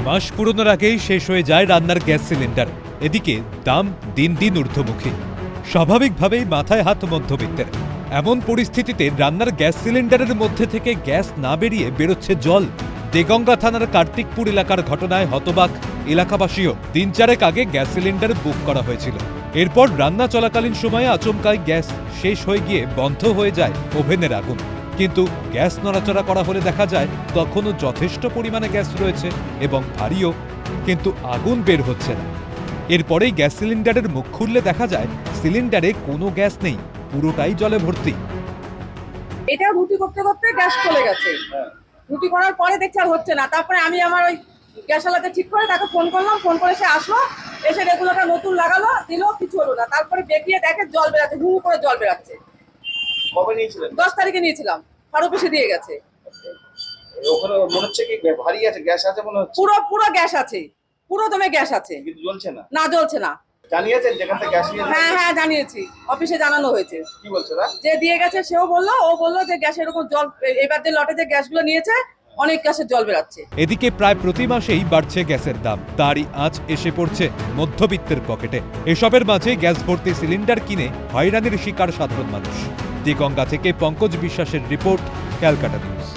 মাস পুরনোর আগেই শেষ হয়ে যায় রান্নার গ্যাস সিলিন্ডার। এদিকে দাম দিন দিন ঊর্ধ্বমুখী। স্বাভাবিকভাবেই মাথায় হাত মধ্যবিত্তের। এমন পরিস্থিতিতে রান্নার গ্যাস সিলিন্ডারের মধ্যে থেকে গ্যাস না বেরিয়ে বেরোচ্ছে জল। দেগঙ্গা থানার কার্তিকপুর এলাকার ঘটনায় হতবাক এলাকাবাসীও। দিন চারেক আগে গ্যাস সিলিন্ডার বুক করা হয়েছিল। এরপর রান্না চলাকালীন সময়ে আচমকাই গ্যাস শেষ হয়ে গিয়ে বন্ধ হয়ে যায় ওভেনের আগুন। কিন্তু গ্যাস নড়াচড়া করা হলে দেখা যায় তখনও যথেষ্ট পরিমাণে গ্যাস রয়েছে এবং ভারীও, কিন্তু আগুন বের হচ্ছে না। এরপরেই গ্যাস সিলিন্ডারের মুখ খুললে দেখা যায় সিলিন্ডারে কোনো গ্যাস নেই, পুরোটাই জলে ভর্তি। এটা রুটি করতে করতে গ্যাস চলে গেছে। রুটি করার পরে দেখছি আর হচ্ছে না। তারপরে আমি আমার ওই গ্যাসওয়ালাতে ঠিক করে তাকে ফোন করলাম, ফোন করে সে আসলো, এসে রেগুলেটর নতুন লাগালো, দিল, কিছু হলো না। তারপরে দেখিয়ে দেখে জল বেরাচ্ছে, হু করে জল বেরাচ্ছে। কবে নিয়েছিলেন? 10 তারিখে নিয়েছিলাম, ফার অফিসে দিয়ে গেছে। ওখানে মনে হচ্ছে কি ভারী আছে, গ্যাস আছে মনে হচ্ছে। পুরো গ্যাস আছে, পুরো দমে গ্যাস আছে, কিন্তু জ্বলছে না। না জ্বলছে না। জানিয়েছেন যেখান থেকে গ্যাস নিয়েছেন? হ্যাঁ জানিয়েছি, অফিসে জানানো হয়েছে। কি বলছে না? যে দিয়ে গেছে সেও বললো, ও বললো যে গ্যাস এরকম জল, এবার যে লটে যে গ্যাসগুলো নিয়েছে অনেক গ্যাসের জল বেরাচ্ছে। এদিকে প্রায় প্রতি মাসেই বাড়ছে গ্যাসের দাম, তারই আঁচ এসে পড়ছে মধ্যবিত্তের পকেটে। এসবের মাঝে গ্যাস ভর্তি সিলিন্ডার কিনে হয়রানির শিকার সাধারণ মানুষ। দেগঙ্গা থেকে পঙ্কজ বিশ্বাসের রিপোর্ট, ক্যালকাটা নিউজ।